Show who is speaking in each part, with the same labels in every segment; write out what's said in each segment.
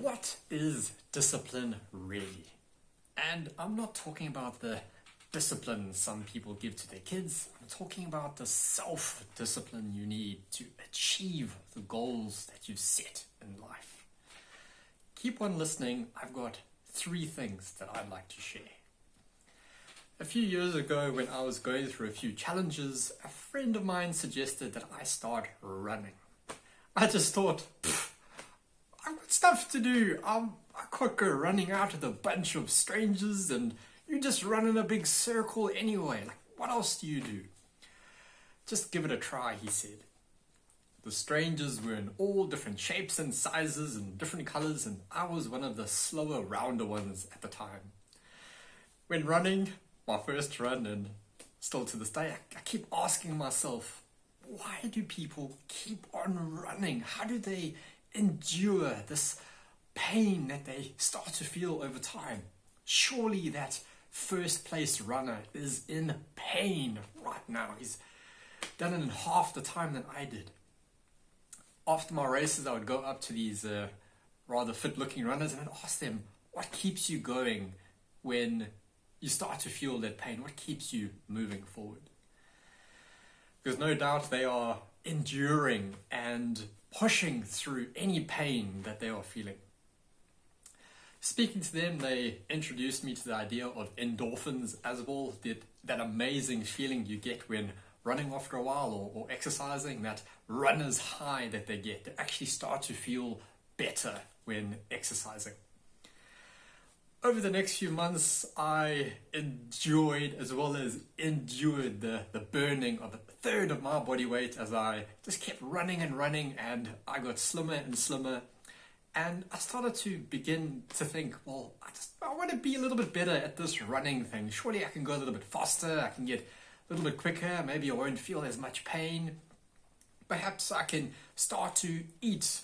Speaker 1: What is discipline really? And I'm not talking about the discipline some people give to their kids. I'm talking about the self-discipline you need to achieve the goals that you've set in life. Keep on listening. I've got 3 things that I'd like to share. A few years ago, when I was going through a few challenges, a friend of mine suggested that I start running. I just thought, I've got stuff to do. I can't go running out with a bunch of strangers and you just run in a big circle anyway. Like, what else do you do? Just give it a try, he said. The strangers were in all different shapes and sizes and different colors, and I was one of the slower, rounder ones at the time. When running, my first run, and still to this day, I keep asking myself, why do people keep on running? How do they endure this pain that they start to feel over time? Surely that first place runner is in pain right now. He's done it in half the time than I did. After my races, I would go up to these rather fit looking runners and I'd ask them, what keeps you going when you start to feel that pain? What keeps you moving forward? Because no doubt they are enduring and pushing through any pain that they are feeling. Speaking to them, they introduced me to the idea of endorphins as well, that amazing feeling you get when running after a while or exercising, that runner's high that they get. They actually start to feel better when exercising. Over the next few months, I enjoyed as well as endured the burning of 1/3 of my body weight as I just kept running and running, and I got slimmer and slimmer. And I started to begin to think, well, I want to be a little bit better at this running thing. Surely I can go a little bit faster, I can get a little bit quicker, maybe I won't feel as much pain. Perhaps I can start to eat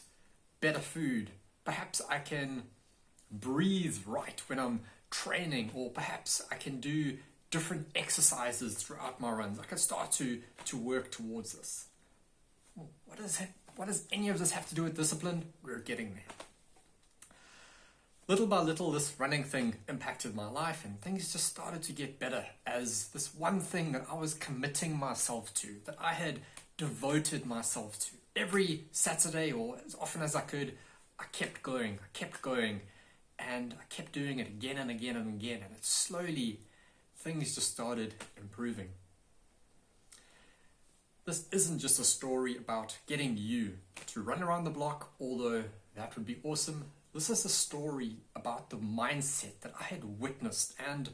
Speaker 1: better food. Perhaps I can breathe right when I'm training, or perhaps I can do different exercises throughout my runs. I can start to work towards this. What does any of this have to do with discipline? We're getting there. Little by little, this running thing impacted my life, and things just started to get better as this one thing that I was committing myself to, that I had devoted myself to. Every Saturday, or as often as I could, I kept going, and I kept doing it again and again and again, and slowly things just started improving. This isn't just a story about getting you to run around the block, although that would be awesome. This is a story about the mindset that I had witnessed and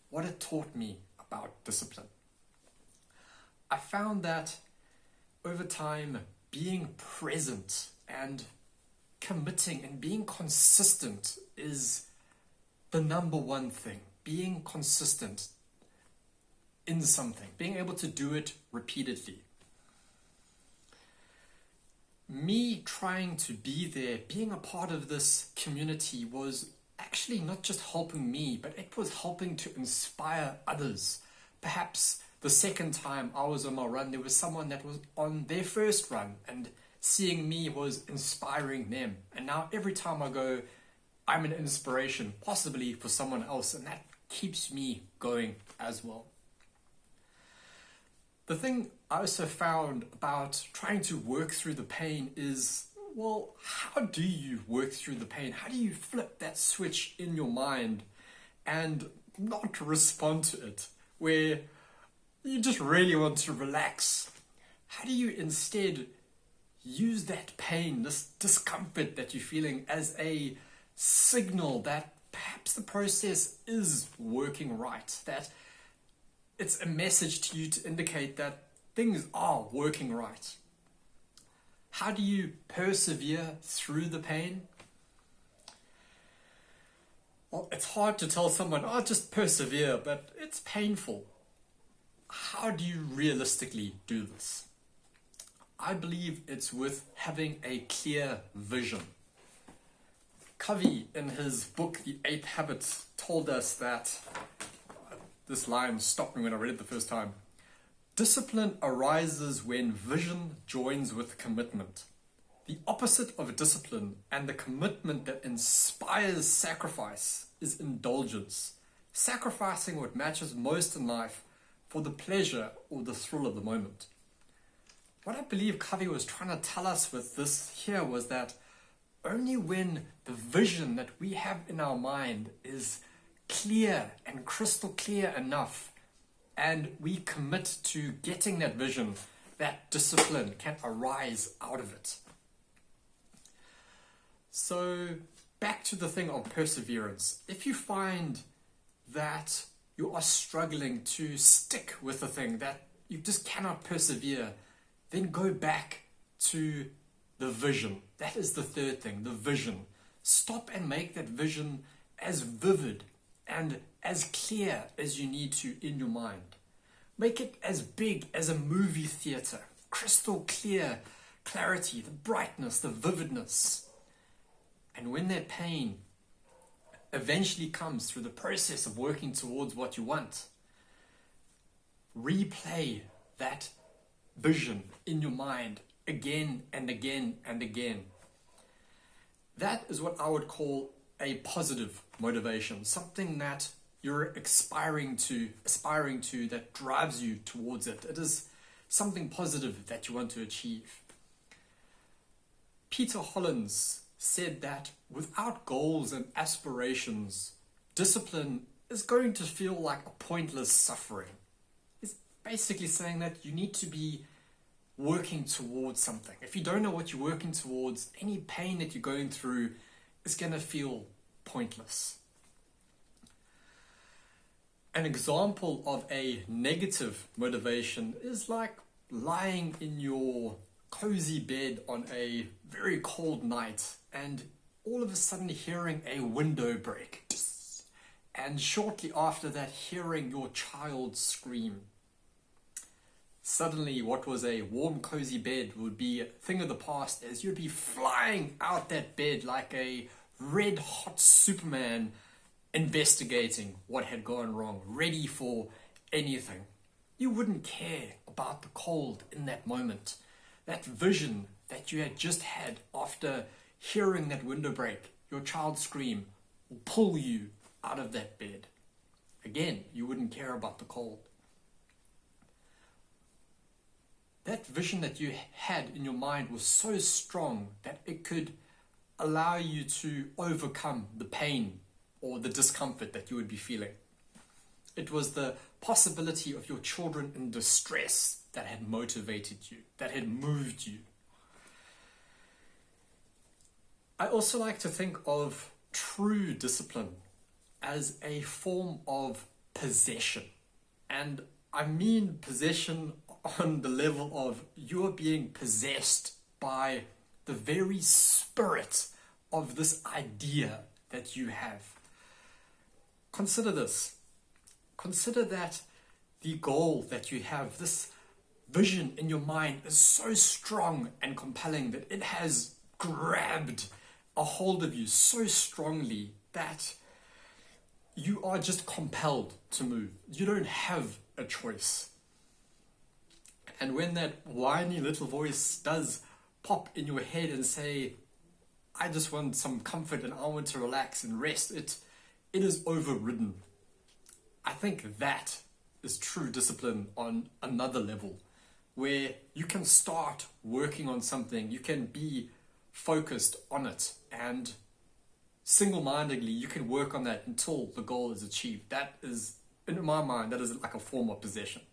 Speaker 1: what it taught me about discipline. I found that over time, being present and committing and being consistent is the number one thing. Being consistent in something, being able to do it repeatedly. Me trying to be there, being a part of this community was actually not just helping me, but it was helping to inspire others. Perhaps the second time I was on my run, there was someone that was on their first run, and seeing me was inspiring them. And now every time I go, I'm an inspiration, possibly for someone else, and that keeps me going as well. The thing I also found about trying to work through the pain is, well, how do you work through the pain? How do you flip that switch in your mind and not respond to it, where you just really want to relax? How do you instead use that pain, this discomfort that you're feeling, as a signal that perhaps the process is working right, that it's a message to you to indicate that things are working right? How do you persevere through the pain? Well, it's hard to tell someone, oh, just persevere, but it's painful. How do you realistically do this? I believe it's with having a clear vision. Covey, in his book, The 8 Habits, told us that, this line stopped me when I read it the first time, discipline arises when vision joins with commitment. The opposite of discipline and the commitment that inspires sacrifice is indulgence, sacrificing what matters most in life for the pleasure or the thrill of the moment. What I believe Covey was trying to tell us with this here was that only when the vision that we have in our mind is clear and crystal clear enough, and we commit to getting that vision, that discipline can arise out of it. So back to the thing of perseverance. If you find that you are struggling to stick with a thing, that you just cannot persevere, then go back to the vision. That is the third thing, the vision. Stop and make that vision as vivid and as clear as you need to in your mind. Make it as big as a movie theater. Crystal clear clarity, the brightness, the vividness. And when that pain eventually comes through the process of working towards what you want, replay that vision in your mind again and again and again. That is what I would call a positive motivation, something that you're aspiring to, that drives you towards it. It is something positive that you want to achieve. Peter Hollins said that without goals and aspirations, discipline is going to feel like a pointless suffering. It's basically saying that you need to be working towards something. If you don't know what you're working towards, any pain that you're going through is going to feel pointless. An example of a negative motivation is like lying in your cozy bed on a very cold night and all of a sudden hearing a window break, and shortly after that hearing your child scream. Suddenly what was a warm cozy bed would be a thing of the past, as you'd be flying out that bed like a red hot Superman, investigating what had gone wrong, ready for anything. You wouldn't care about the cold in that moment. That vision that you had just had after hearing that window break, your child scream, will pull you out of that bed. Again, you wouldn't care about the cold. That vision that you had in your mind was so strong that it could allow you to overcome the pain or the discomfort that you would be feeling. It was the possibility of your children in distress that had motivated you, that had moved you. I also like to think of true discipline as a form of possession. And I mean possession on the level of you are being possessed by the very spirit of this idea that you have. Consider this. Consider that the goal that you have, this vision in your mind, is so strong and compelling that it has grabbed a hold of you so strongly that you are just compelled to move. You don't have a choice. And when that whiny little voice does pop in your head and say, I just want some comfort and I want to relax and rest, it is overridden. I think that is true discipline on another level, where you can start working on something, you can be focused on it, and single-mindedly you can work on that until the goal is achieved. That is, in my mind, that is like a form of possession.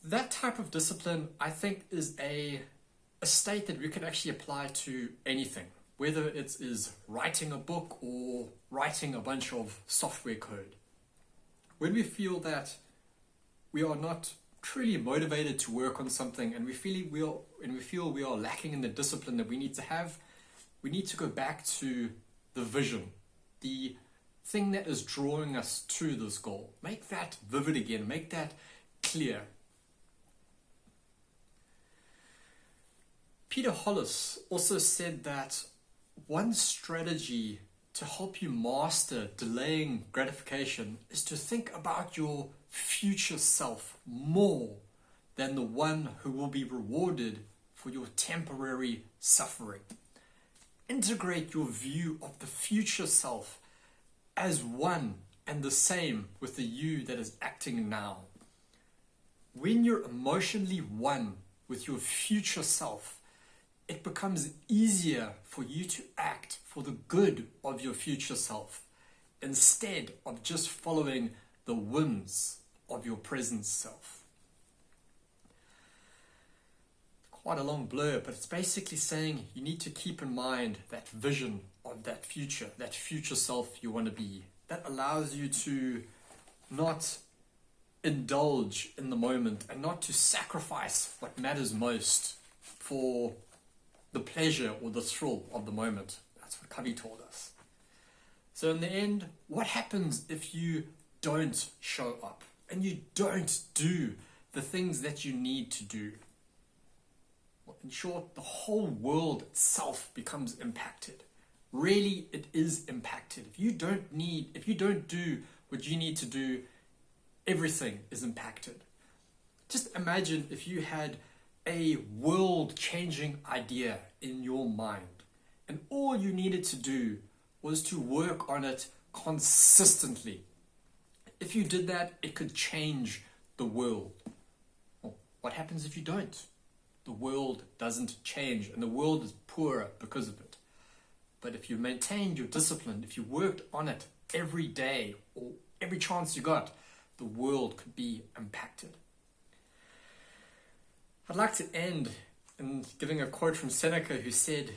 Speaker 1: That type of discipline, I think, is a state that we can actually apply to anything, whether it is writing a book or writing a bunch of software code. When we feel that we are not truly motivated to work on something and we feel we are lacking in the discipline that we need to have, we need to go back to the vision, the thing that is drawing us to this goal. Make that vivid again, make that clear. Peter Hollis also said that one strategy to help you master delaying gratification is to think about your future self more than the one who will be rewarded for your temporary suffering. Integrate your view of the future self as one and the same with the you that is acting now. When you're emotionally one with your future self, it becomes easier for you to act for the good of your future self instead of just following the whims of your present self. Quite a long blur, but it's basically saying you need to keep in mind that vision of that future self you want to be. That allows you to not indulge in the moment and not to sacrifice what matters most for the pleasure or the thrill of the moment. That's what Kavi told us. So in the end, what happens if you don't show up and you don't do the things that you need to do? Well, in short, the whole world itself becomes impacted. Really, it is impacted. If you don't do what you need to do, everything is impacted. Just imagine if you had a world-changing idea in your mind, and all you needed to do was to work on it consistently. If you did that, it could change the world. Well, what happens if you don't? The world doesn't change, and the world is poorer because of it. But if you maintained your discipline, if you worked on it every day or every chance you got, the world could be impacted. I'd like to end in giving a quote from Seneca, who said,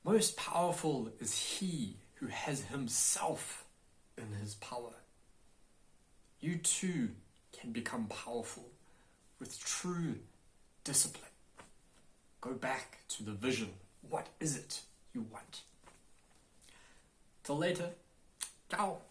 Speaker 1: "Most powerful is he who has himself in his power." You too can become powerful with true discipline. Go back to the vision. What is it you want? Till later. Ciao.